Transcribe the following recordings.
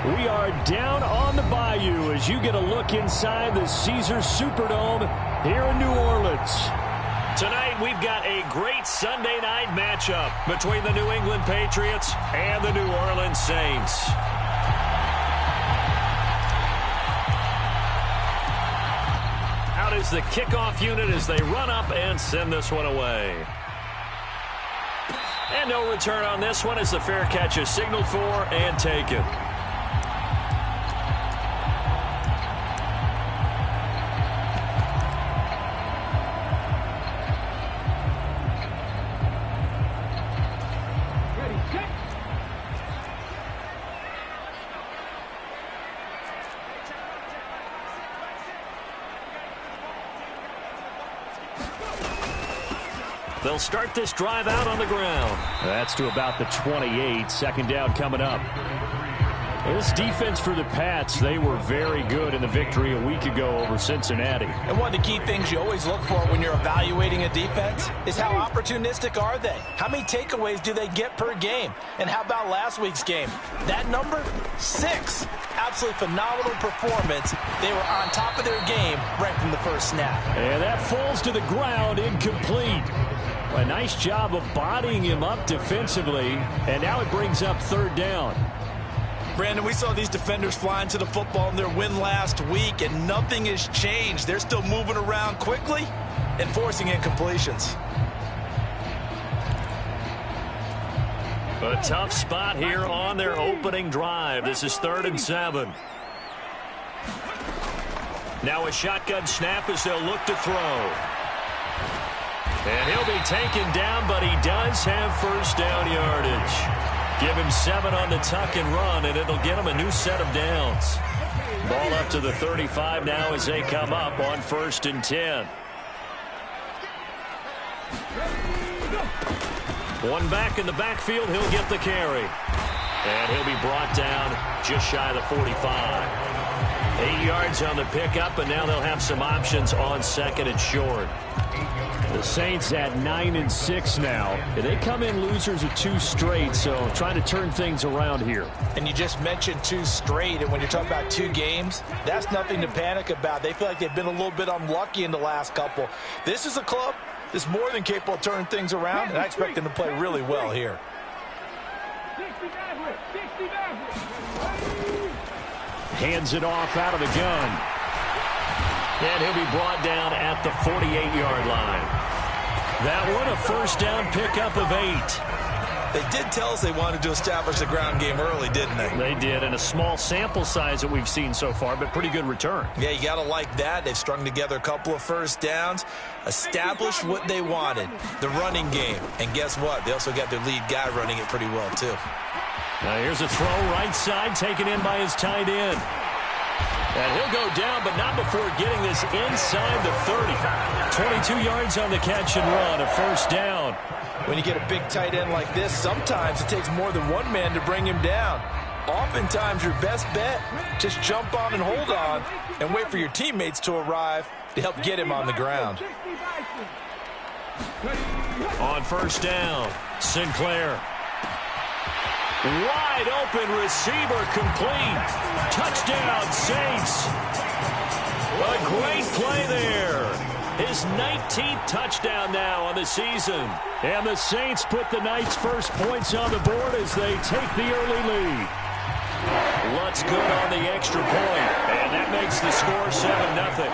We are down on the bayou as you get a look inside the Caesars Superdome here in New Orleans. Tonight, we've got a great Sunday night matchup between the New England Patriots and the New Orleans Saints. Out is the kickoff unit as they run up and send this one away. And no return on this one as the fair catch is signaled for and taken. They'll start this drive out on the ground. That's to about the 28. Second down coming up. This defense for the Pats, they were very good in the victory a week ago over Cincinnati. And one of the key things you always look for when you're evaluating a defense is how opportunistic are they? How many takeaways do they get per game? And how about last week's game? That number, 6. Absolutely phenomenal performance. They were on top of their game right from the first snap. And that falls to the ground, incomplete. A nice job of bodying him up defensively, and now it brings up third down. Brandon, we saw these defenders flying to the football in their win last week, and nothing has changed. They're still moving around quickly and forcing incompletions. A tough spot here on their opening drive. This is 3rd and 7. Now a shotgun snap as they'll look to throw. And he'll be taken down, but he does have first down yardage. Give him 7 on the tuck and run, and it'll get him a new set of downs. Ball up to the 35 now as they come up on 1st and 10. One back in the backfield, he'll get the carry. And he'll be brought down just shy of the 45. 8 yards on the pickup, and now they'll have some options on 2nd and short. The Saints at 9-6 now. They come in losers of 2 straight, so trying to turn things around here. And you just mentioned 2 straight, and when you're talking about 2 games, that's nothing to panic about. They feel like they've been a little bit unlucky in the last couple. This is a club that's more than capable of turning things around, and I expect them to play really well here. Hands it off out of the gun. And he'll be brought down at the 48-yard line. That one a first down pickup of 8. They did tell us they wanted to establish the ground game early, didn't they? They did, and a small sample size that we've seen so far, but pretty good return. Yeah, you got to like that. They've strung together a couple of first downs, established what they wanted, the running game. And guess what? They also got their lead guy running it pretty well, too. Now here's a throw right side taken in by his tight end. And he'll go down, but not before getting this inside the 30. 22 yards on the catch and run, a first down. When you get a big tight end like this, sometimes it takes more than one man to bring him down. Oftentimes, your best bet, just jump on and hold on and wait for your teammates to arrive to help get him on the ground. On first down, Sinclair. Wide open receiver complete. Touchdown, Saints. A great play there. His 19th touchdown now on the season. And the Saints put the Knights' first points on the board as they take the early lead. Lutz good on the extra point, and that makes the score 7-0.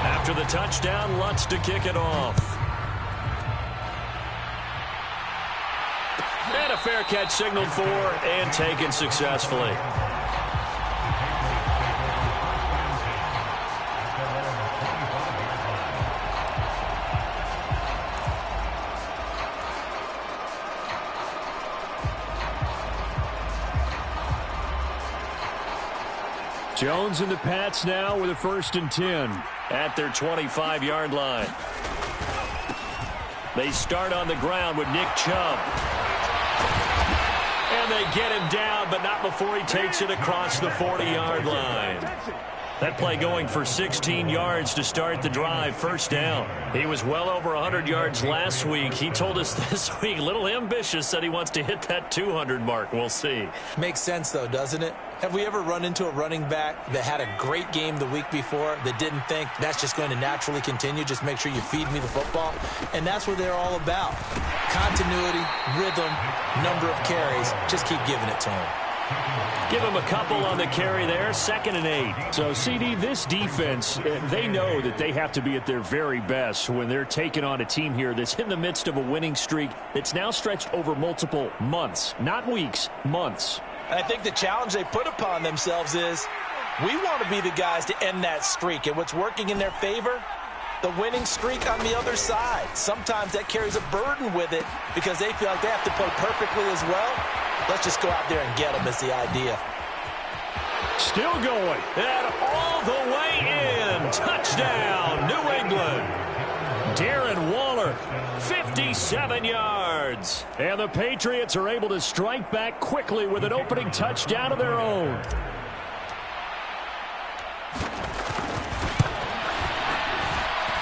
After the touchdown, Lutz to kick it off. And a fair catch signaled for and taken successfully. Jones and the Pats now with a 1st and 10. At their 25-yard line. They start on the ground with Nick Chubb. And they get him down, but not before he takes it across the 40-yard line. That play going for 16 yards to start the drive, first down. He was well over 100 yards last week. He told us this week, a little ambitious, said he wants to hit that 200 mark. We'll see. Makes sense, though, doesn't it? Have we ever run into a running back that had a great game the week before that didn't think that's just going to naturally continue? Just make sure you feed me the football. And that's what they're all about. Continuity, rhythm, number of carries. Just keep giving it to him. Give him a couple on the carry there, 2nd and 8. So, CD, this defense, they know that they have to be at their very best when they're taking on a team here that's in the midst of a winning streak that's now stretched over multiple months, not weeks, months. And I think the challenge they put upon themselves is we want to be the guys to end that streak. And what's working in their favor? The winning streak on the other side. Sometimes that carries a burden with it because they feel like they have to play perfectly as well. Let's just go out there and get them is the idea. Still going. And all the way in. Touchdown, New England. Darren Waller, 57 yards. And the Patriots are able to strike back quickly with an opening touchdown of their own.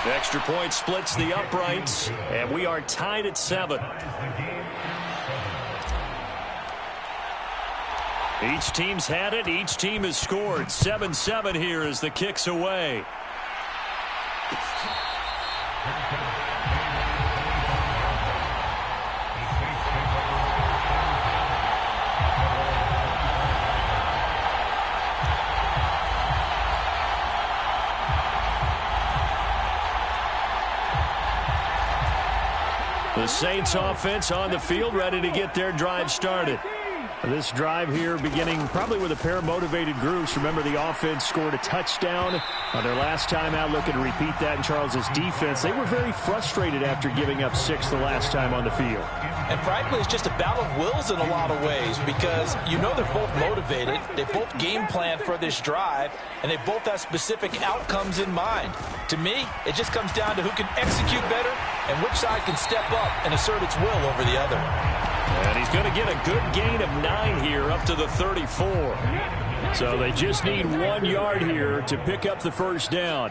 Extra point splits the uprights, and we are tied at 7. Each team's had it. Each team has scored. 7-7 here as the kick's away. The Saints offense on the field, ready to get their drive started. This drive here beginning probably with a pair of motivated groups. Remember, the offense scored a touchdown on their last time out, looking to repeat that in Charles's defense. They were very frustrated after giving up 6 the last time on the field. And frankly, it's just a battle of wills in a lot of ways because you know they're both motivated. They both game plan for this drive, and they both have specific outcomes in mind. To me, it just comes down to who can execute better and which side can step up and assert its will over the other. And he's going to get a good gain of 9 here up to the 34. So they just need 1 yard here to pick up the first down.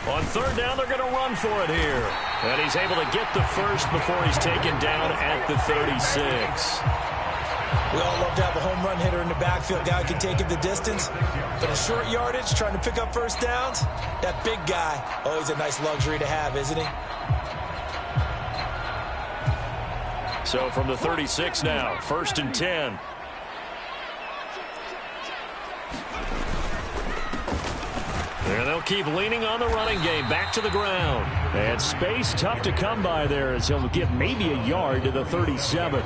On 3rd down, they're going to run for it here. And he's able to get the first before he's taken down at the 36. We all love to have a home run hitter in the backfield, guy who can take it the distance. But a short yardage, trying to pick up first downs, that big guy, always a nice luxury to have, isn't he? So from the 36 now, 1st and 10. And they'll keep leaning on the running game. Back to the ground. And space tough to come by there as he'll get maybe a yard to the 37.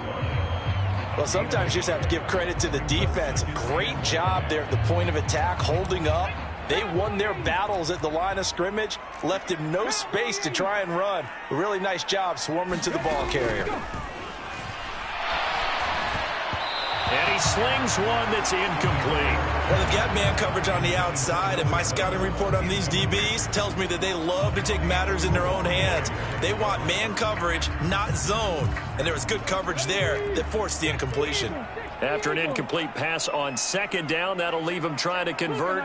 Well, sometimes you just have to give credit to the defense. Great job there at the point of attack, holding up. They won their battles at the line of scrimmage, left him no space to try and run. A really nice job swarming to the ball carrier. And he slings one that's incomplete. Well, they've got man coverage on the outside, and my scouting report on these DBs tells me that they love to take matters in their own hands. They want man coverage, not zone. And there was good coverage there that forced the incompletion. After an incomplete pass on 2nd down, that'll leave him trying to convert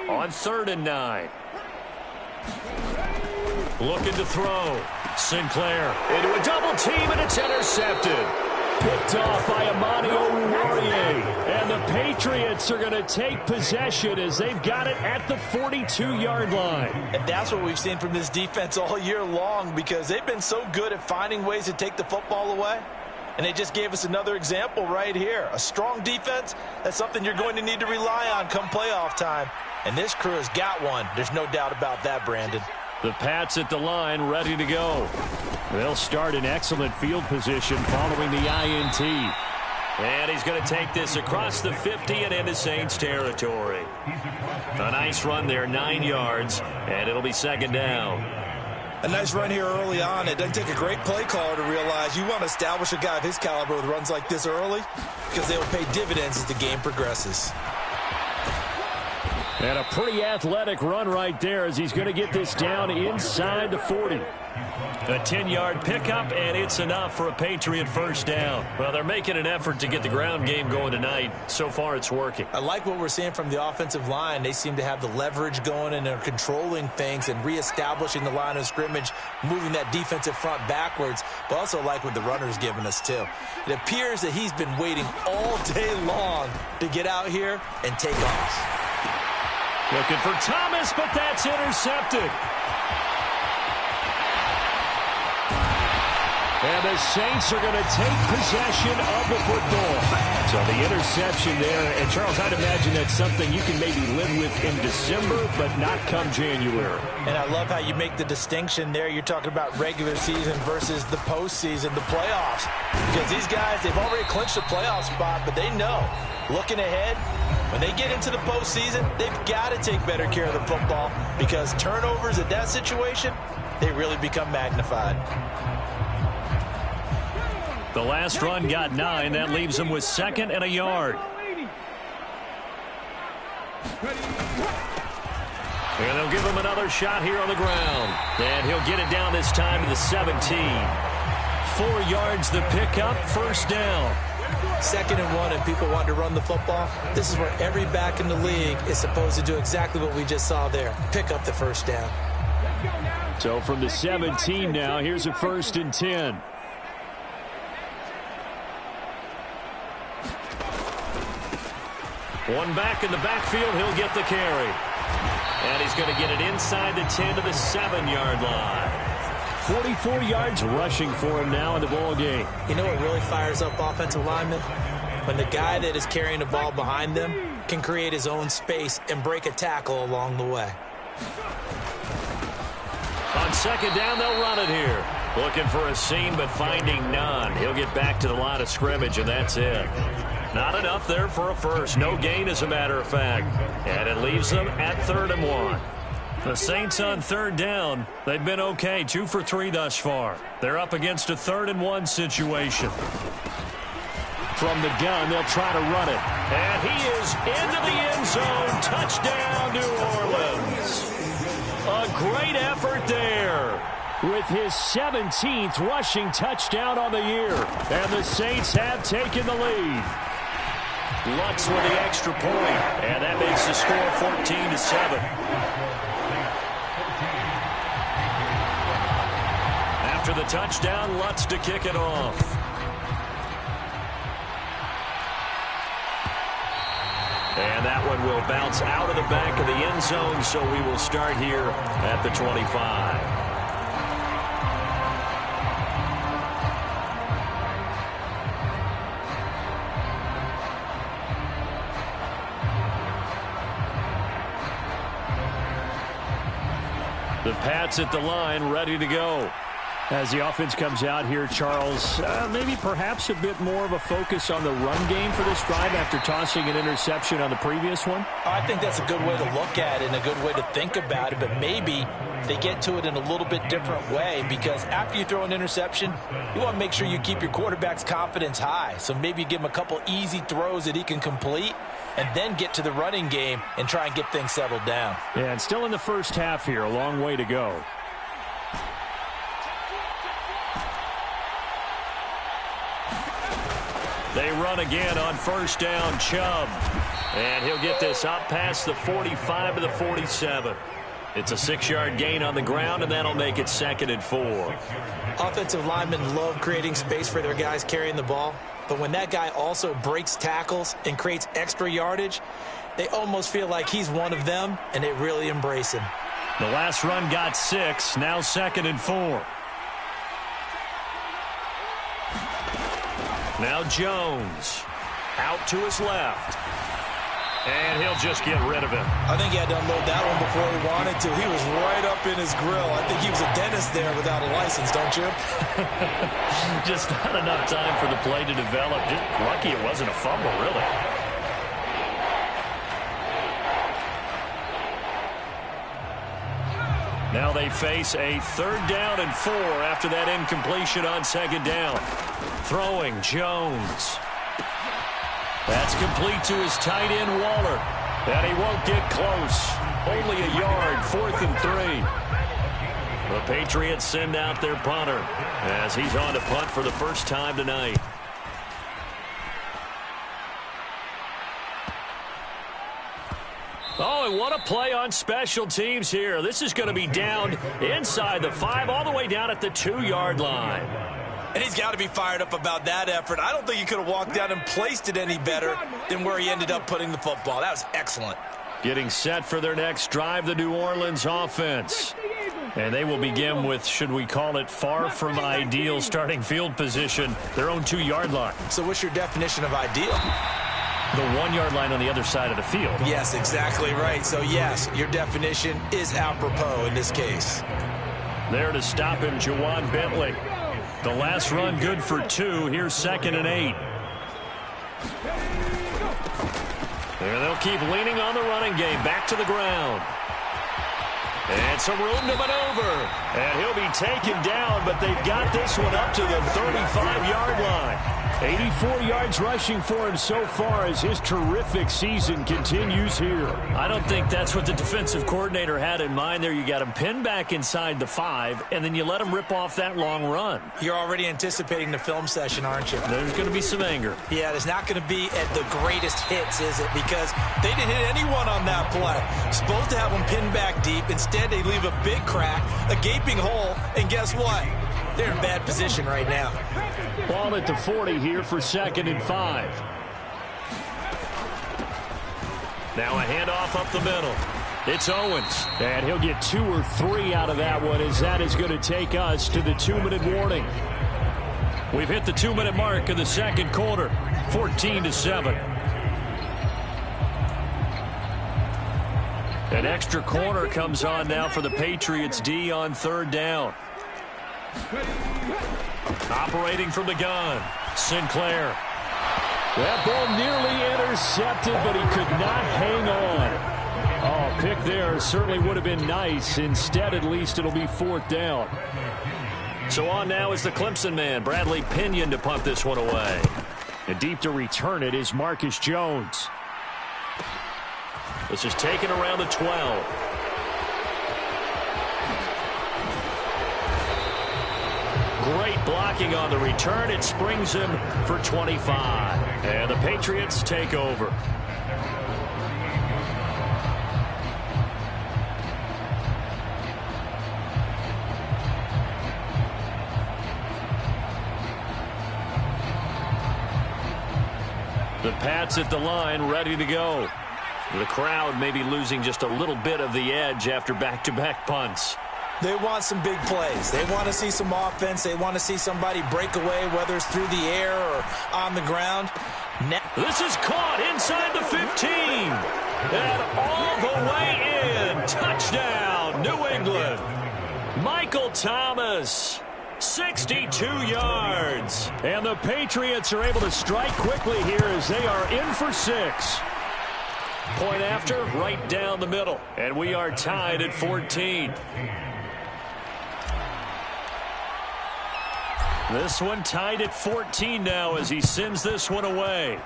on 3rd and 9. Looking to throw. Sinclair into a double team, and it's intercepted. Picked off by Amani Oruwariye. And the Patriots are going to take possession as they've got it at the 42-yard line. And that's what we've seen from this defense all year long because they've been so good at finding ways to take the football away. And they just gave us another example right here. A strong defense, that's something you're going to need to rely on come playoff time. And this crew has got one. There's no doubt about that, Brandon. The Pats at the line, ready to go. They'll start in excellent field position following the INT. And he's going to take this across the 50 and into Saints territory. A nice run there, 9 yards, and it'll be 2nd down. A nice run here early on. It doesn't take a great play caller to realize you want to establish a guy of his caliber with runs like this early because they will pay dividends as the game progresses. And a pretty athletic run right there as he's going to get this down inside the 40. A 10-yard pickup, and it's enough for a Patriot first down. Well, they're making an effort to get the ground game going tonight. So far, it's working. I like what we're seeing from the offensive line. They seem to have the leverage going, and they're controlling things and reestablishing the line of scrimmage, moving that defensive front backwards, but also like what the runner's giving us, too. It appears that he's been waiting all day long to get out here and take off. Looking for Thomas, but that's intercepted. And the Saints are going to take possession of the football. So the interception there. And, Charles, I'd imagine that's something you can maybe live with in December, but not come January. And I love how you make the distinction there. You're talking about regular season versus the postseason, the playoffs. Because these guys, they've already clinched a playoff spot, but they know, looking ahead, when they get into the postseason, they've got to take better care of the football because turnovers in that situation, they really become magnified. The last run got 9. That leaves them with 2nd and a yard. And they'll give him another shot here on the ground. And he'll get it down this time to the 17. 4 yards the pickup, first down. 2nd and 1, and people want to run the football. This is where every back in the league is supposed to do exactly what we just saw there. Pick up the first down. So from the 17 now, here's a 1st and 10. One back in the backfield, he'll get the carry. And he's going to get it inside the 10 to the 7-yard line. 44 yards rushing for him now in the ball game. You know what really fires up offensive linemen? When the guy that is carrying the ball behind them can create his own space and break a tackle along the way. On 2nd down, they'll run it here. Looking for a seam, but finding none. He'll get back to the line of scrimmage, and that's it. Not enough there for a first. No gain, as a matter of fact. And it leaves them at 3rd and 1. The Saints on 3rd down. They've been okay, 2 for 3 thus far. They're up against a 3rd and 1 situation. From the gun, they'll try to run it. And he is into the end zone. Touchdown, New Orleans. A great effort there. With his 17th rushing touchdown on the year. And the Saints have taken the lead. Lutz with the extra point. And that makes the score 14-7. After the touchdown, Lutz to kick it off. And that one will bounce out of the back of the end zone, so we will start here at the 25. The Pats at the line, ready to go. As the offense comes out here, Charles, maybe perhaps a bit more of a focus on the run game for this drive after tossing an interception on the previous one? I think that's a good way to look at it and a good way to think about it, but maybe they get to it in a little bit different way because after you throw an interception, you want to make sure you keep your quarterback's confidence high. So maybe give him a couple easy throws that he can complete and then get to the running game and try and get things settled down. Yeah, and still in the first half here, a long way to go. They run again on 1st down, Chubb. And he'll get this up past the 45 to the 47. It's a 6-yard gain on the ground, and that'll make it 2nd and 4. Offensive linemen love creating space for their guys carrying the ball. But when that guy also breaks tackles and creates extra yardage, they almost feel like he's one of them, and they really embrace him. The last run got 6, now 2nd and 4. Now Jones out to his left. And he'll just get rid of it. I think he had to unload that one before he wanted to. He was right up in his grill. I think he was a dentist there without a license, don't you? Just not enough time for the play to develop. Just lucky it wasn't a fumble, really. Now they face a 3rd down and 4 after that incompletion on 2nd down. Throwing Jones. That's complete to his tight end, Waller. And he won't get close. Only a yard, 4th and 3. The Patriots send out their punter as he's on to punt for the first time tonight. Oh, and what a play on special teams here. This is going to be down inside the 5, all the way down at the 2-yard line. And he's got to be fired up about that effort. I don't think he could have walked down and placed it any better than where he ended up putting the football. That was excellent. Getting set for their next drive, the New Orleans offense. And they will begin with, should we call it, far from ideal starting field position, their own 2-yard line. So what's your definition of ideal? The 1-yard line on the other side of the field. Yes, exactly right. So, yes, your definition is apropos in this case. There to stop him, Juwan Bentley. The last run good for 2. Here's 2nd and 8. There they'll keep leaning on the running game. Back to the ground. And some room to maneuver. And he'll be taken down, but they've got this one up to the 35-yard line. 84 yards rushing for him so far as his terrific season continues here. I don't think that's what the defensive coordinator had in mind there. You got him pinned back inside the 5, and then you let him rip off that long run. You're already anticipating the film session, aren't you? There's going to be some anger. Yeah, there's not going to be at the greatest hits, is it? Because they didn't hit anyone on that play. Supposed to have them pinned back deep. Instead, they leave a big crack, a gaping hole, and guess what? They're in bad position right now. Ball at the 40 here for 2nd and 5. Now a handoff up the middle. It's Owens. And he'll get 2 or 3 out of that one, as that is going to take us to the 2-minute warning. We've hit the 2-minute mark of the second quarter. 14-7. An extra corner comes on now for the Patriots D on 3rd down. Operating from the gun, Sinclair. That ball nearly intercepted, but he could not hang on. Oh, pick there certainly would have been nice. Instead, at least, it'll be 4th down. So on now is the Clemson man, Bradley Pinion, to punt this one away. And deep to return it is Marcus Jones. This is taken around the 12. Great blocking on the return. It springs him for 25. And the Patriots take over. The Pats at the line, ready to go. The crowd may be losing just a little bit of the edge after back-to-back punts. They want some big plays. They want to see some offense. They want to see somebody break away, whether it's through the air or on the ground. This is caught inside the 15. And all the way in. Touchdown, New England. Michael Thomas, 62 yards. And the Patriots are able to strike quickly here as they are in for 6. Point after, right down the middle. And we are tied at 14. This one tied at 14 now as he sends this one away.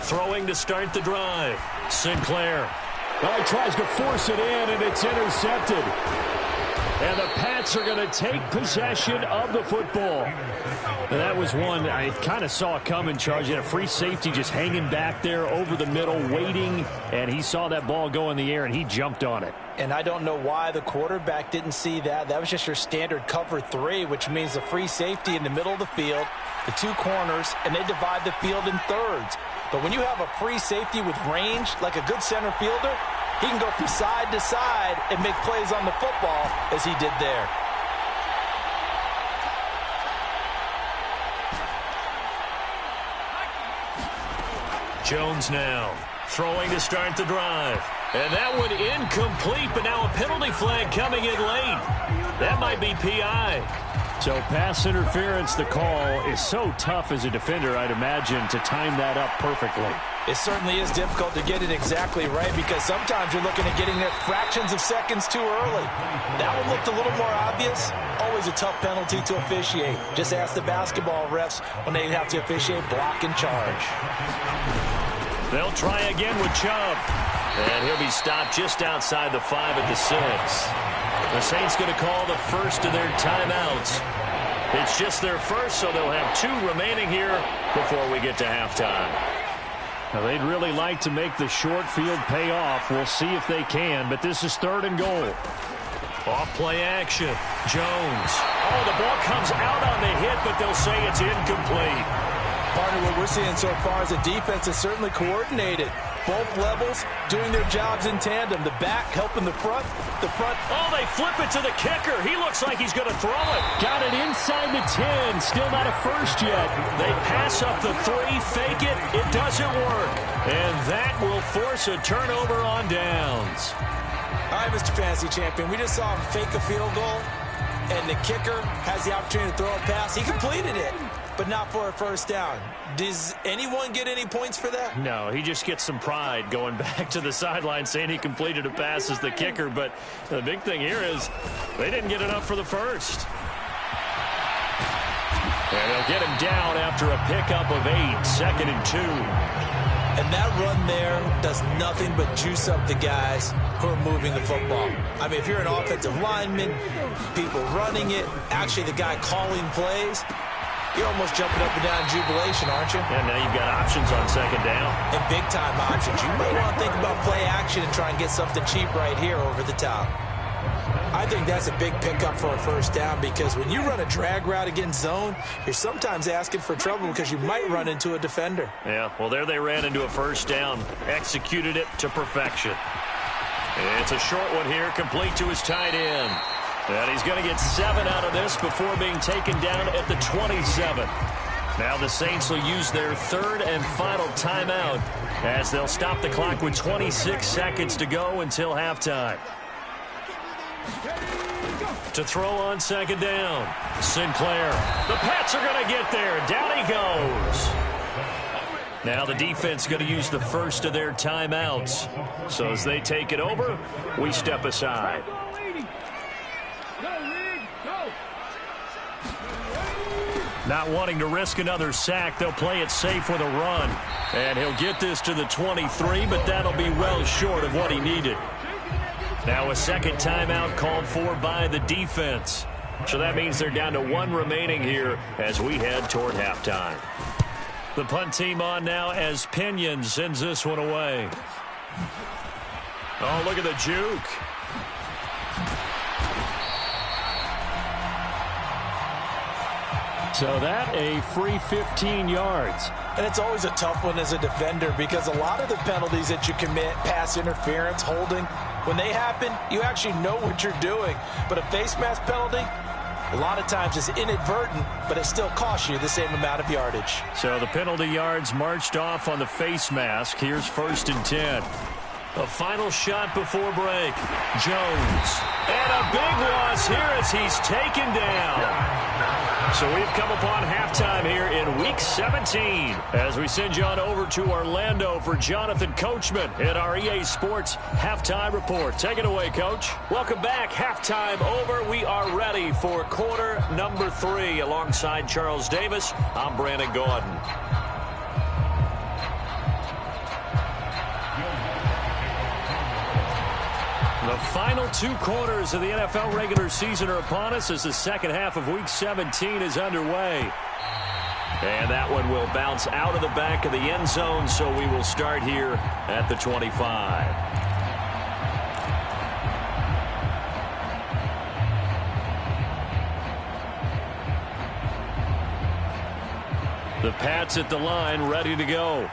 Throwing to start the drive. Sinclair. Well, he tries to force it in, and it's intercepted. And the Pats are going to take possession of the football. And that was one I kind of saw coming, Charles. You had a free safety just hanging back there over the middle, waiting, and he saw that ball go in the air, and he jumped on it. And I don't know why the quarterback didn't see that. That was just your standard cover 3, which means the free safety in the middle of the field, the 2 corners, and they divide the field in thirds. But when you have a free safety with range, like a good center fielder, he can go from side to side and make plays on the football as he did there. Jones now throwing to start the drive. And that one incomplete, but now a penalty flag coming in late. That might be PI. So pass interference, the call is so tough as a defender, I'd imagine, to time that up perfectly. It certainly is difficult to get it exactly right because sometimes you're looking at getting there fractions of seconds too early. That one looked a little more obvious. Always a tough penalty to officiate. Just ask the basketball refs when they have to officiate block and charge. They'll try again with Chubb. And he'll be stopped just outside the 5 at the 6. The Saints going to call the first of their timeouts. It's just their first, so they'll have 2 remaining here before we get to halftime. Now, they'd really like to make the short field pay off. We'll see if they can, but this is 3rd and goal. Off play action. Jones. Oh, the ball comes out on the hit, but they'll say it's incomplete. Partner, what we're seeing so far is a defense is certainly coordinated. Both levels doing their jobs in tandem. The back helping the front. Oh, they flip it to the kicker. He looks like he's going to throw it. Got it inside the 10. Still not a first yet. They pass up the 3, fake it. It doesn't work. And that will force a turnover on downs. All right, Mr. Fantasy Champion. We just saw him fake a field goal, and the kicker has the opportunity to throw a pass. He completed it, but not for a first down. Does anyone get any points for that? No, he just gets some pride going back to the sideline saying he completed a pass as the kicker. But the big thing here is they didn't get enough for the first. And they'll get him down after a pickup of 8, 2nd and 2. And that run there does nothing but juice up the guys who are moving the football. I mean, if you're an offensive lineman, people running it, actually the guy calling plays, you're almost jumping up and down in jubilation, aren't you? And now you've got options on 2nd down. And big-time options. You might want to think about play action and try and get something cheap right here over the top. I think that's a big pickup for a first down because when you run a drag route against zone, you're sometimes asking for trouble because you might run into a defender. Yeah, well, there they ran into a first down. Executed it to perfection. It's a short one here, complete to his tight end. And he's going to get 7 out of this before being taken down at the 27. Now the Saints will use their 3rd and final timeout as they'll stop the clock with 26 seconds to go until halftime. To throw on 2nd down, Sinclair. The Pats are going to get there. Down he goes. Now the defense going to use the first of their timeouts. So as they take it over, we step aside. Not wanting to risk another sack, they'll play it safe with a run. And he'll get this to the 23, but that'll be well short of what he needed. Now a 2nd timeout called for by the defense. So that means they're down to 1 remaining here as we head toward halftime. The punt team on now as Pinion sends this one away. Oh, look at the juke. So that a free 15 yards. And it's always a tough one as a defender because a lot of the penalties that you commit, pass interference, holding, when they happen, you actually know what you're doing. But a face mask penalty, a lot of times it's inadvertent, but it still costs you the same amount of yardage. So the penalty yards marched off on the face mask. Here's 1st and 10. A final shot before break. Jones. And a big loss here as he's taken down. So we've come upon halftime here in Week 17 as we send you on over to Orlando for Jonathan Coachman at our EA Sports Halftime Report. Take it away, Coach. Welcome back. Halftime over. We are ready for quarter number 3. Alongside Charles Davis, I'm Brandon Gordon. The final 2 quarters of the NFL regular season are upon us as the second half of Week 17 is underway. And that one will bounce out of the back of the end zone, so we will start here at the 25. The Pats at the line, ready to go.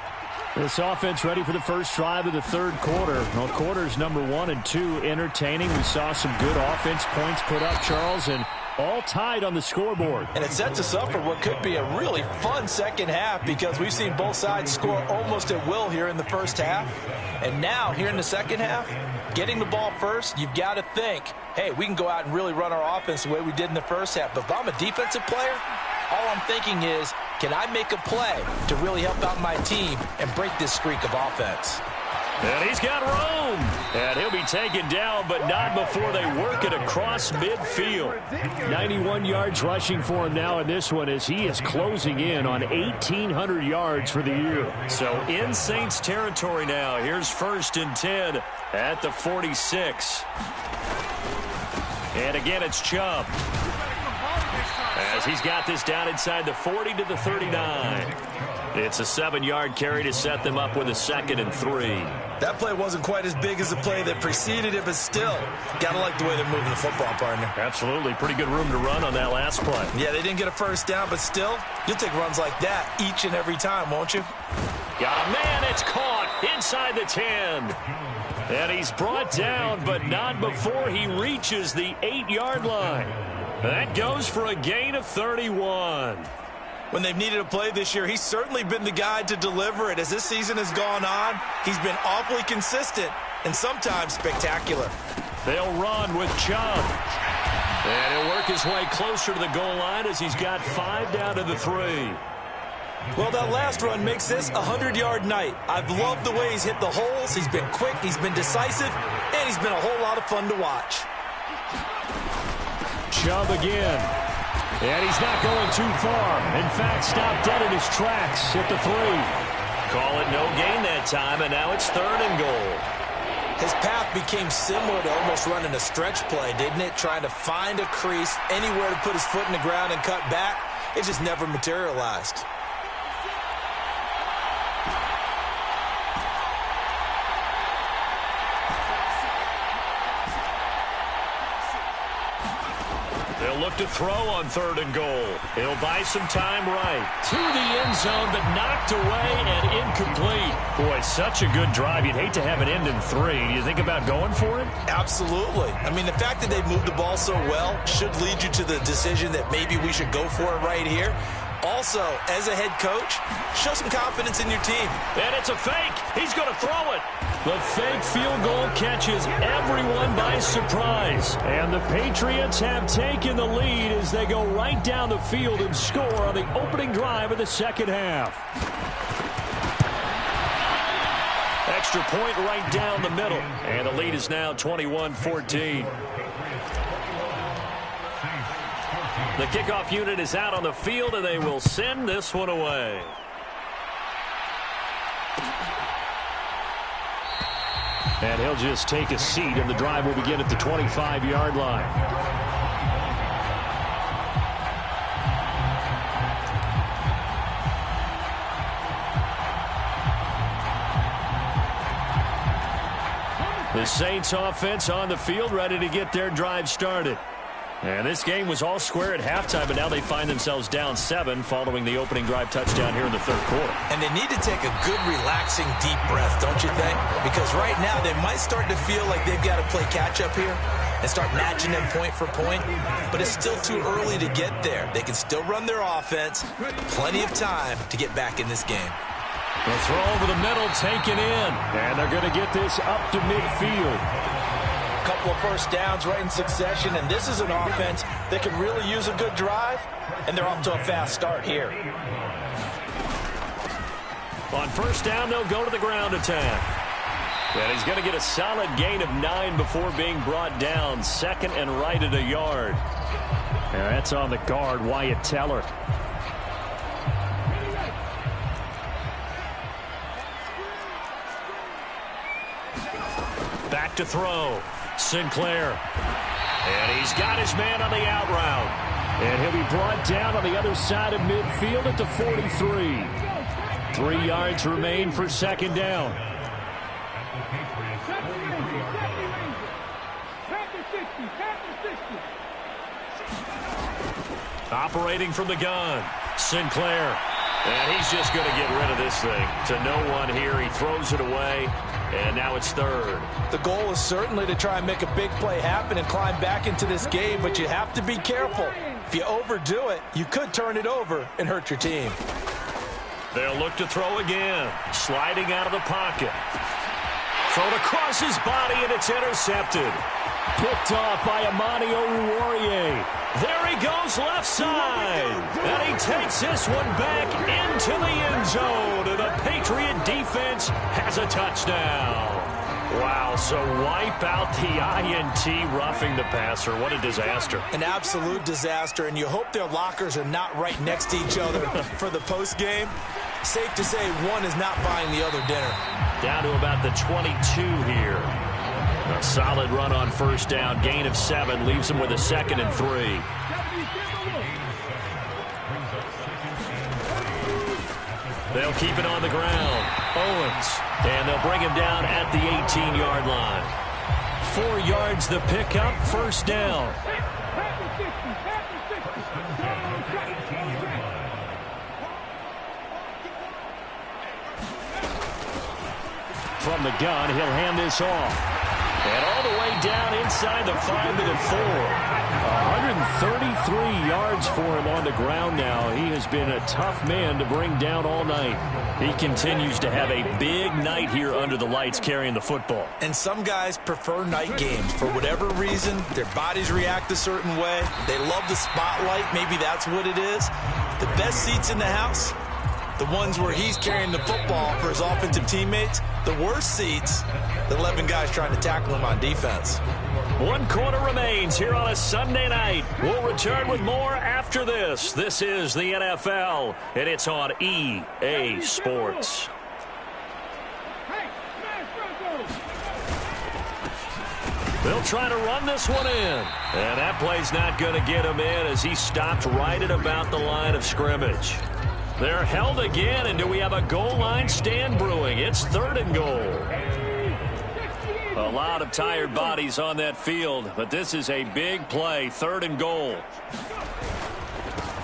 This offense ready for the first drive of the 3rd quarter. Well, quarters number 1 and 2 entertaining. We saw some good offense points put up, Charles, and all tied on the scoreboard. And it sets us up for what could be a really fun second half because we've seen both sides score almost at will here in the first half. And now, here in the second half, Getting the ball first, you've got to think, hey, we can go out and really run our offense the way we did in the first half. But if I'm a defensive player, all I'm thinking is, can I make a play to really help out my team and break this streak of offense? And he's got room. And he'll be taken down, but not before they work it across midfield. 91 yards rushing for him now in this one as he is closing in on 1,800 yards for the year. So in Saints territory now. Here's 1st and 10 at the 46. And again, it's Chubb. As he's got this down inside the 40 to the 39. It's a 7-yard carry to set them up with a 2nd and 3. That play wasn't quite as big as the play that preceded it, but still, got to like the way they're moving the football, partner. Absolutely. Pretty good room to run on that last play. Yeah, they didn't get a first down, but still, you'll take runs like that each and every time, won't you? Got a man. It's caught inside the 10. And he's brought down, but not before he reaches the 8-yard line. That goes for a gain of 31. When they've needed a play this year, he's certainly been the guy to deliver it. As this season has gone on, he's been awfully consistent and sometimes spectacular. They'll run with Chubb. And he'll work his way closer to the goal line as he's got 5 down to the 3. Well, that last run makes this a 100-yard night. I've loved the way he's hit the holes. He's been quick, he's been decisive, and he's been a whole lot of fun to watch. Chubb again. And he's not going too far. In fact, stopped dead in his tracks at the 3. Call it no gain that time, and now it's 3rd and goal. His path became similar to almost running a stretch play, didn't it? Trying to find a crease, anywhere to put his foot in the ground and cut back. It just never materialized. They'll look to throw on 3rd and goal. He'll buy some time right. To the end zone, but knocked away and incomplete. Boy, such a good drive. You'd hate to have it end in 3. Do you think about going for it? Absolutely. I mean, the fact that they've moved the ball so well should lead you to the decision that maybe we should go for it right here. Also, as a head coach, show some confidence in your team. And it's a fake. He's going to throw it. The fake field goal catches everyone by surprise. And the Patriots have taken the lead as they go right down the field and score on the opening drive of the second half. Extra point right down the middle. And the lead is now 21-14. The kickoff unit is out on the field, and they will send this one away. And he'll just take a seat, and the drive will begin at the 25-yard line. The Saints offense on the field, ready to get their drive started. And this game was all square at halftime, but now they find themselves down 7 following the opening drive touchdown here in the 3rd quarter. And they need to take a good, relaxing, deep breath, don't you think? Because right now they might start to feel like they've got to play catch-up here and start matching them point for point. But it's still too early to get there. They can still run their offense. Plenty of time to get back in this game. The throw over the middle taken in. And they're going to get this up to midfield. Couple of first downs right in succession, and this is an offense that can really use a good drive, and they're off to a fast start here. On 1st down, they'll go to the ground attack. And he's going to get a solid gain of 9 before being brought down. 2nd and right at a yard. And that's on the guard, Wyatt Teller. Back to throw. Sinclair. And he's got his man on the out route. And he'll be brought down on the other side of midfield at the 43. 3 yards remain for 2nd down. Operating from the gun. Sinclair. And he's just going to get rid of this thing. To no one here. He throws it away. And now it's 3rd. The goal is certainly to try and make a big play happen and climb back into this game, but you have to be careful. If you overdo it, you could turn it over and hurt your team. They'll look to throw again. Sliding out of the pocket. Thrown across his body, and it's intercepted. Picked off by Amani Oruwariye. There he goes left side. And he takes this one back into the end zone. And the Patriot defense has a touchdown. Wow, so wipe out the INT roughing the passer. What a disaster. An absolute disaster, and you hope their lockers are not right next to each other for the postgame. Safe to say one is not buying the other dinner. Down to about the 22 here. A solid run on first down. Gain of 7 leaves him with a 2nd and 3. They'll keep it on the ground. Owens. And they'll bring him down at the 18-yard line. 4 yards the pickup. First down. From the gun, he'll hand this off. And all the way down inside the 5 to the 4. 133 yards for him on the ground now. He has been a tough man to bring down all night. He continues to have a big night here under the lights carrying the football. And some guys prefer night games. For whatever reason, their bodies react a certain way. They love the spotlight. Maybe that's what it is. The best seats in the house, the ones where he's carrying the football for his offensive teammates. The worst seats, the 11 guys trying to tackle him on defense. 1 quarter remains here on a Sunday night. We'll return with more after this. This is the NFL, and it's on EA Sports. They'll try to run this one in. And that play's not going to get him in as he stopped right at about the line of scrimmage. They're held again, and do we have a goal line stand brewing? It's 3rd and goal. A lot of tired bodies on that field, but this is a big play. 3rd and goal.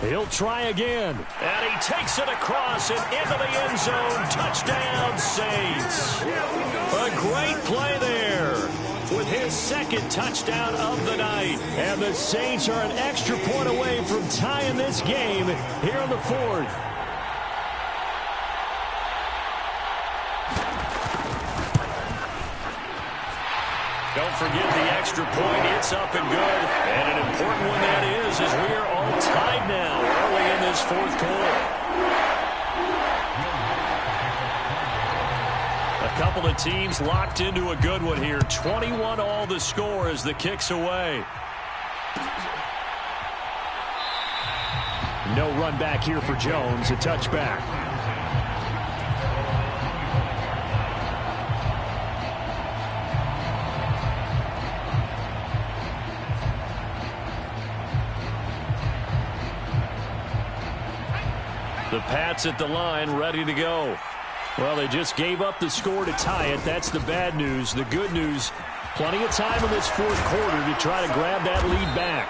He'll try again. And he takes it across and into the end zone. Touchdown, Saints. A great play there with his 2nd touchdown of the night. And the Saints are an extra point away from tying this game here in the 4th. Don't forget the extra point. It's up and good. And an important one that is as we are all tied now early in this 4th quarter. A couple of teams locked into a good one here. 21 all the score as the kick's away. No run back here for Jones. A touchback. The Pats at the line, ready to go. Well, they just gave up the score to tie it. That's the bad news. The good news, plenty of time in this 4th quarter to try to grab that lead back.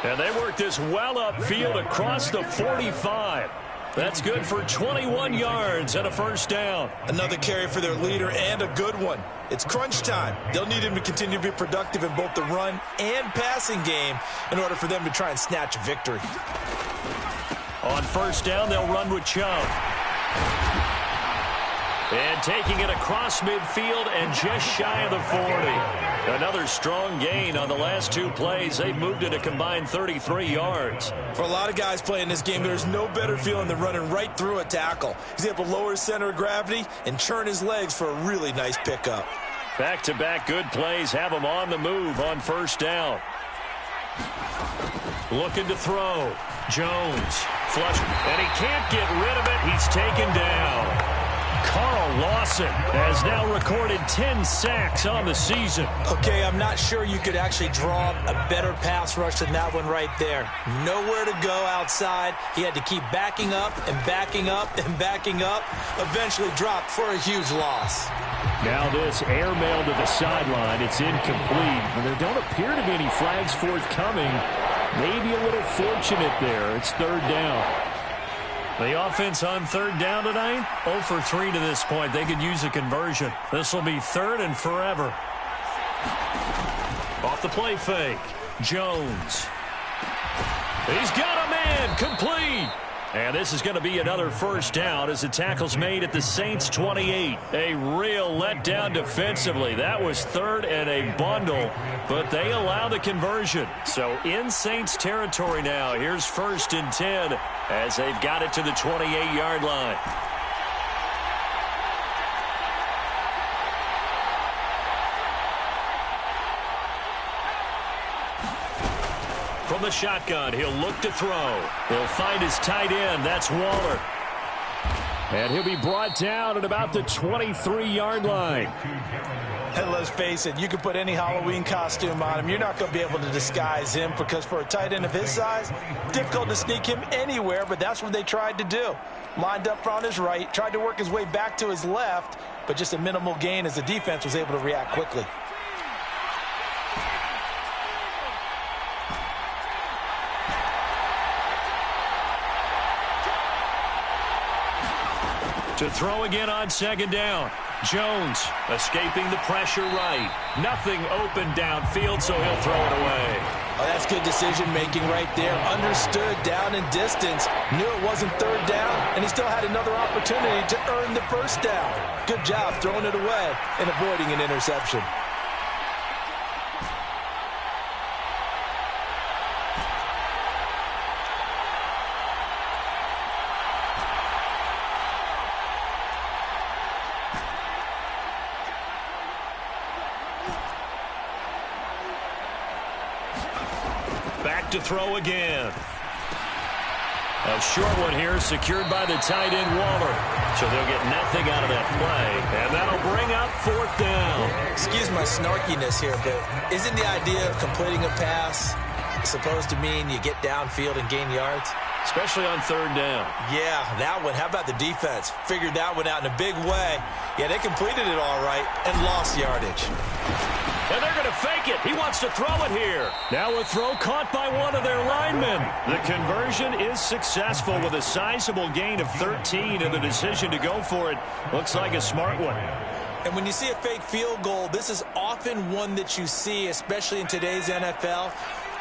And they work this well upfield across the 45. That's good for 21 yards and a first down. Another carry for their leader and a good one. It's crunch time. They'll need him to continue to be productive in both the run and passing game in order for them to try and snatch a victory. On first down, they'll run with Chubb. And taking it across midfield and just shy of the 40. Another strong gain on the last 2 plays. They've moved it a combined 33 yards. For a lot of guys playing this game, there's no better feeling than running right through a tackle. He's able to lower his center of gravity and churn his legs for a really nice pickup. Back-to-back good plays have him on the move on first down. Looking to throw. Jones. Flush. And he can't get rid of it. He's taken down. Carl Lawson has now recorded 10 sacks on the season. Okay, I'm not sure you could actually draw a better pass rush than that one right there. Nowhere to go outside. He had to keep backing up and backing up and backing up. Eventually dropped for a huge loss. Now this airmail to the sideline. It's incomplete. And there don't appear to be any flags forthcoming. Maybe a little fortunate there. It's 3rd down. The offense on 3rd down tonight, 0 for 3 to this point. They could use a conversion. This will be 3rd and forever. Off the play fake. Jones. He's got a man. Complete. And this is going to be another first down as the tackle's made at the Saints 28. A real letdown defensively. That was third and a bundle, but they allow the conversion. So in Saints territory now, here's 1st and 10 as they've got it to the 28-yard line. From the shotgun, he'll look to throw. He'll find his tight end. That's Waller. And he'll be brought down at about the 23-yard line. And let's face it, you can put any Halloween costume on him. You're not going to be able to disguise him because for a tight end of his size, difficult to sneak him anywhere, but that's what they tried to do. Lined up on his right, tried to work his way back to his left, but just a minimal gain as the defense was able to react quickly. To throw again on 2nd down. Jones escaping the pressure right. Nothing open downfield, so he'll throw it away. Oh, that's good decision-making right there. Understood down and distance. Knew it wasn't 3rd down, and he still had another opportunity to earn the 1st down. Good job throwing it away and avoiding an interception. Back to throw again. A short one here secured by the tight end Waller. So they'll get nothing out of that play. And that'll bring up 4th down. Excuse my snarkiness here, but isn't the idea of completing a pass supposed to mean you get downfield and gain yards? Especially on 3rd down. Yeah, that one. How about the defense? Figured that one out in a big way. Yeah, they completed it all right and lost yardage. And they're going to fake it. He wants to throw it here. Now a throw caught by one of their linemen. The conversion is successful with a sizable gain of 13, and the decision to go for it looks like a smart one. And when you see a fake field goal, this is often one that you see, especially in today's NFL,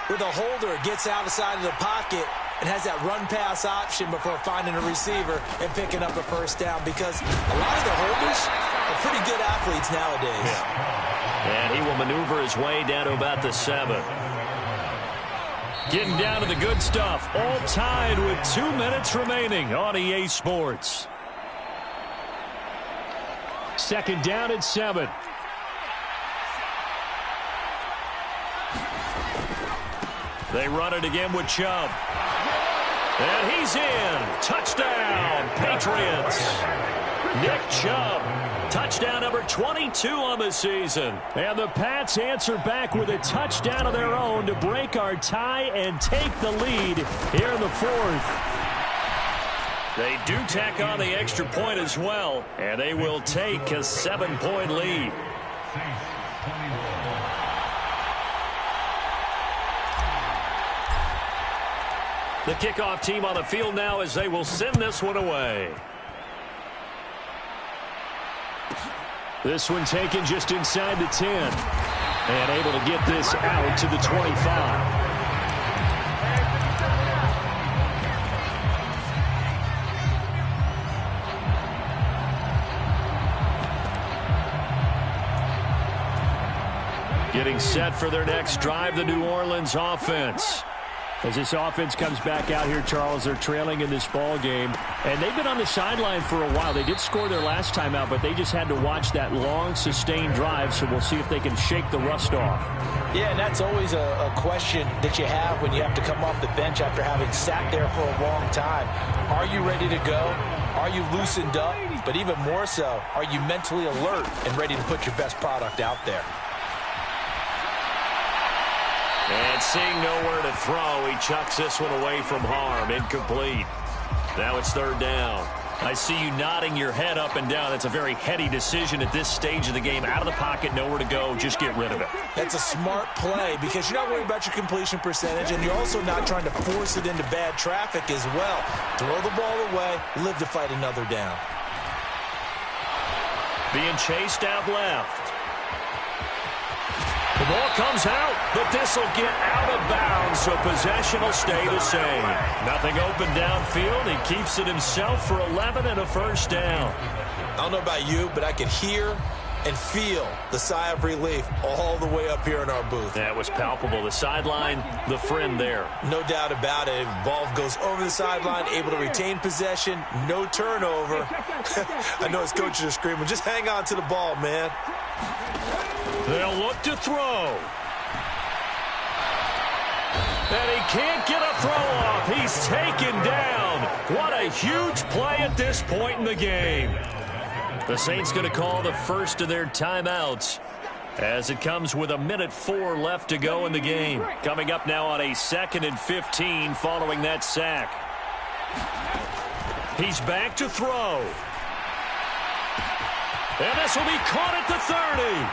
where the holder gets outside of the pocket and has that run-pass option before finding a receiver and picking up a 1st down, because a lot of the holders are pretty good athletes nowadays. Yeah. And he will maneuver his way down to about the 7. Getting down to the good stuff. All tied with 2 minutes remaining on EA Sports. 2nd down at 7. They run it again with Chubb. And he's in. Touchdown, Patriots. Nick Chubb. Touchdown number 22 on the season. And the Pats answer back with a touchdown of their own to break our tie and take the lead here in the 4th. They do tack on the extra point as well, and they will take a 7-point lead. The kickoff team on the field now as they will send this one away. This one taken just inside the 10. And able to get this out to the 25. Getting set for their next drive, the New Orleans offense. As this offense comes back out here, Charles, they're trailing in this ball game. And they've been on the sideline for a while. They did score their last time out, but they just had to watch that long, sustained drive. So we'll see if they can shake the rust off. Yeah, and that's always a question that you have when you have to come off the bench after having sat there for a long time. Are you ready to go? Are you loosened up? But even more so, are you mentally alert and ready to put your best product out there? And seeing nowhere to throw, he chucks this one away from harm. Incomplete. Now it's 3rd down. I see you nodding your head up and down. That's a very heady decision at this stage of the game. Out of the pocket, nowhere to go. Just get rid of it. That's a smart play because you're not worried about your completion percentage, and you're also not trying to force it into bad traffic as well. Throw the ball away, live to fight another down. Being chased out left. The ball comes out, but this will get out of bounds, so possession will stay the same. Nothing open downfield. He keeps it himself for 11 and a first down. I don't know about you, but I could hear and feel the sigh of relief all the way up here in our booth. That was palpable. The sideline, the friend there. No doubt about it. Ball goes over the sideline, able to retain possession, no turnover. I know his coaches are screaming, just hang on to the ball, man. They'll look to throw. And he can't get a throw off. He's taken down. What a huge play at this point in the game. The Saints going to call the first of their timeouts as it comes with 1:04 left to go in the game. Coming up now on a 2nd and 15 following that sack. He's back to throw. And this will be caught at the 30.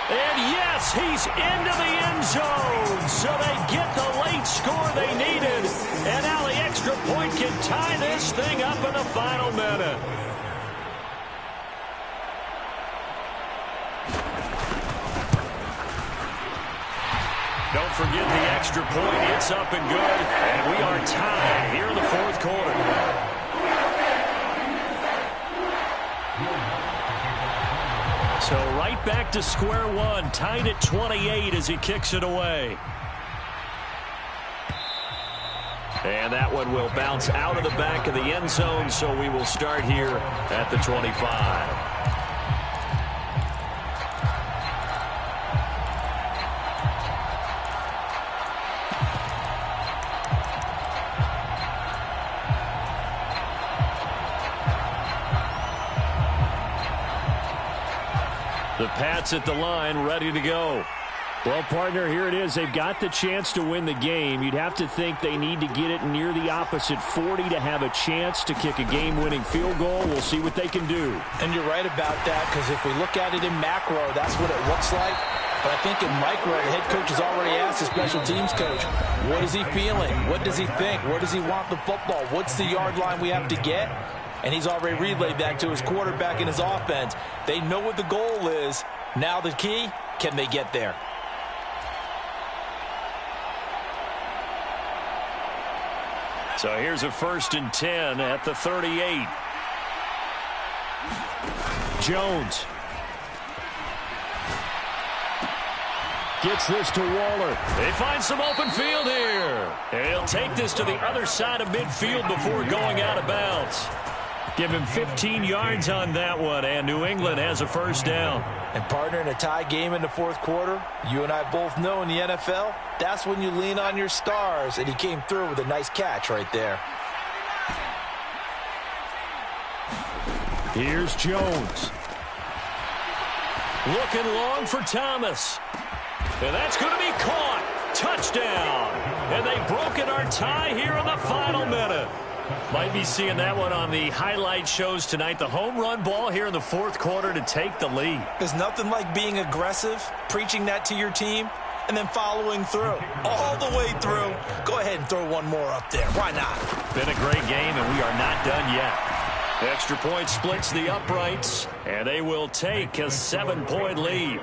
And yes, he's into the end zone. So they get the late score they needed. And now the extra point can tie this thing up in the final minute. Don't forget the extra point. It's up and good. And we are tied here in the fourth quarter. So right back to square one, tied at 28 as he kicks it away. And that one will bounce out of the back of the end zone, so we will start here at the 25. The Pats at the line, ready to go. Well, partner, here it is. They've got the chance to win the game. You'd have to think they need to get it near the opposite 40 to have a chance to kick a game-winning field goal. We'll see what they can do. And you're right about that, because if we look at it in macro, that's what it looks like. But I think in micro, the head coach has already asked the special teams coach, what is he feeling? What does he think? Where does he want the football? What's the yard line we have to get? And he's already relayed that to his quarterback and his offense. They know what the goal is. Now the key, can they get there? So here's a 1st and 10 at the 38. Jones gets this to Waller. They find some open field here. And he'll take this to the other side of midfield before going out of bounds. Give him 15 yards on that one, and New England has a first down. And partner, in a tie game in the fourth quarter, you and I both know in the NFL, that's when you lean on your stars, and he came through with a nice catch right there. Here's Jones. Looking long for Thomas. And that's going to be caught. Touchdown. And they've broken our tie here in the final minute. Might be seeing that one on the highlight shows tonight. The home run ball here in the fourth quarter to take the lead. There's nothing like being aggressive, preaching that to your team, and then following through. All the way through. Go ahead and throw one more up there. Why not? Been a great game, and we are not done yet. Extra point splits the uprights, and they will take a 7-point lead.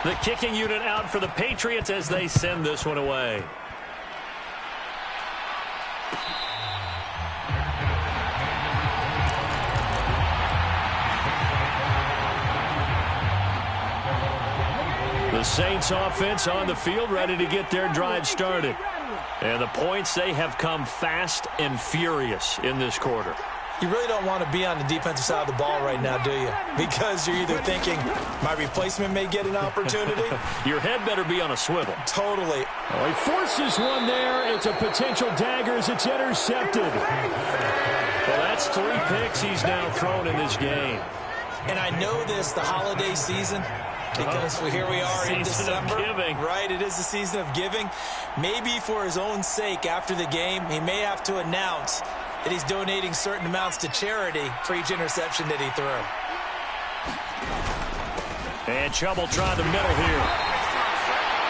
The kicking unit out for the Patriots as they send this one away. The Saints offense on the field, ready to get their drive started. And the points, they have come fast and furious in this quarter. You really don't want to be on the defensive side of the ball right now, do you? Because you're either thinking, my replacement may get an opportunity. Your head better be on a swivel. Totally. Oh, he forces one there. It's a potential dagger as it's intercepted. Well, that's 3 picks he's now thrown in this game. And I know this, the holiday season, because here we are in December. Season of giving. Right, it is the season of giving. Maybe for his own sake after the game, he may have to announce that he's donating certain amounts to charity for each interception that he threw. And Chubb will try the middle here.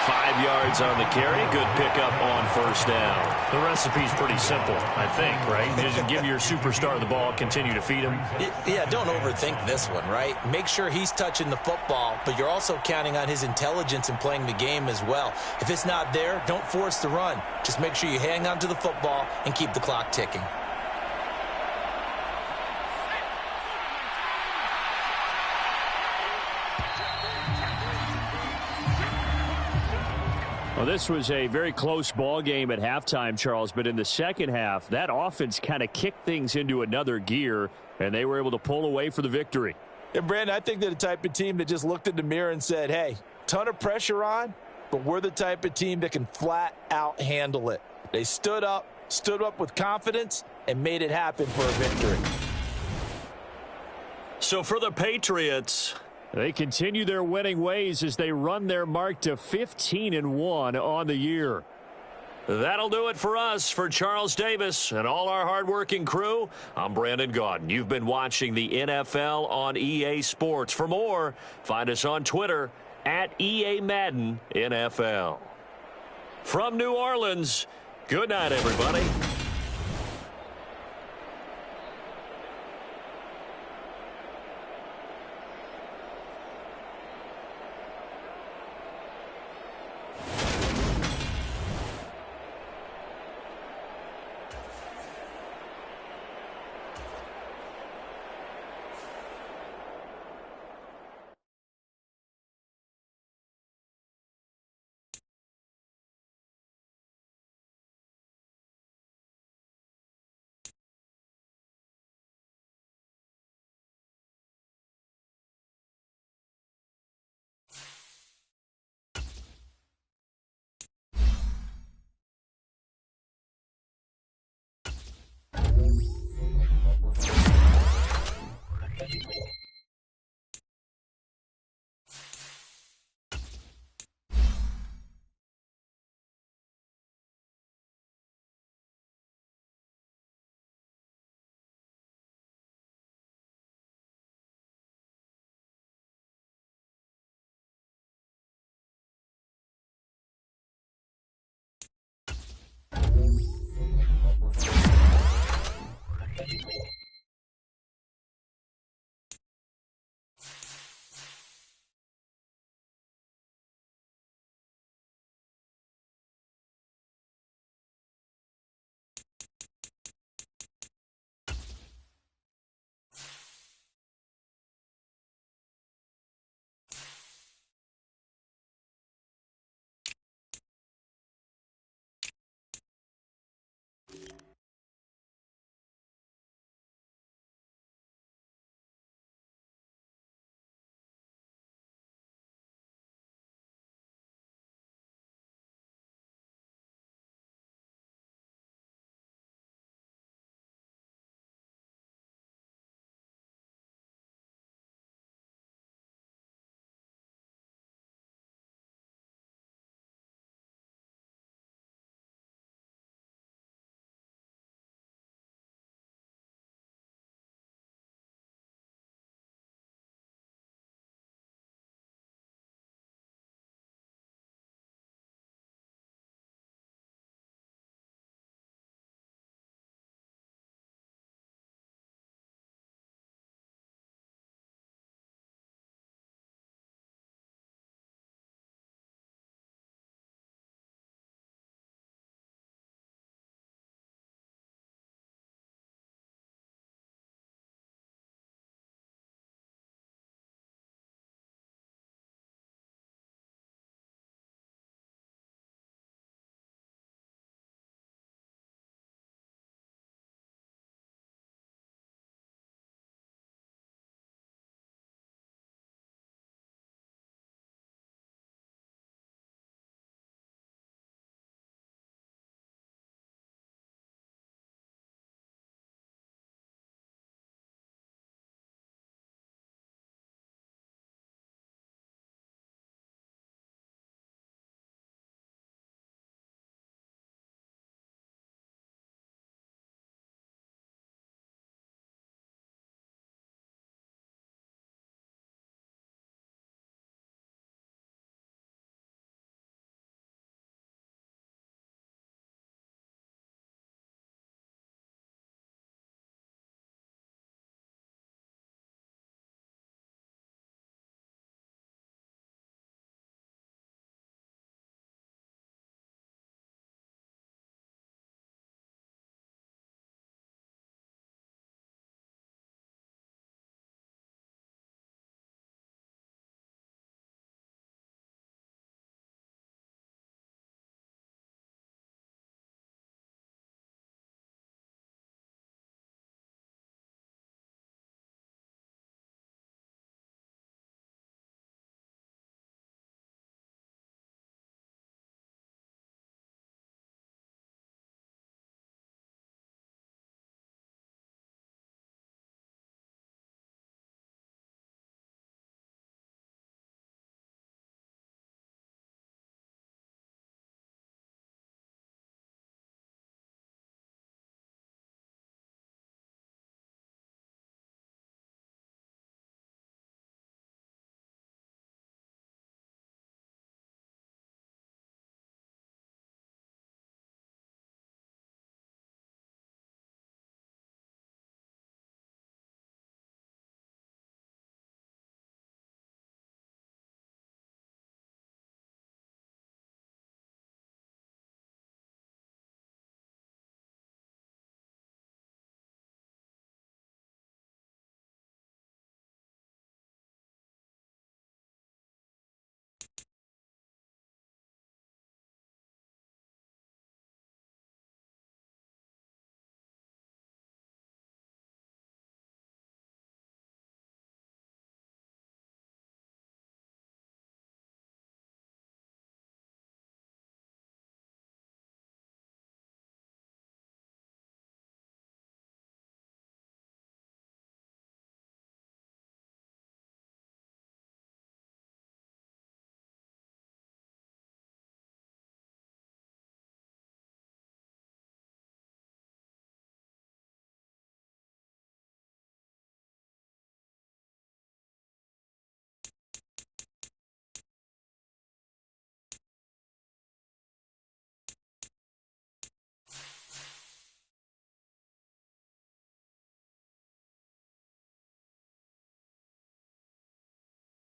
5 yards on the carry. Good pickup on first down. The recipe's pretty simple, I think, right? Just give your superstar the ball, continue to feed him. Yeah, don't overthink this one, right? Make sure he's touching the football, but you're also counting on his intelligence in playing the game as well. If it's not there, don't force the run. Just make sure you hang on to the football and keep the clock ticking. Well, this was a very close ball game at halftime, Charles, but in the second half, that offense kind of kicked things into another gear, and they were able to pull away for the victory. And, Brandon, I think they're the type of team that just looked in the mirror and said, hey, ton of pressure on, but we're the type of team that can flat out handle it. They stood up with confidence, and made it happen for a victory. So for the Patriots, they continue their winning ways as they run their mark to 15-1 on the year. that'll do it for us. For Charles Davis and all our hardworking crew, I'm Brandon Gaudin. You've been watching the NFL on EA Sports. For more, find us on Twitter at EA Madden NFL. From New Orleans, good night, everybody.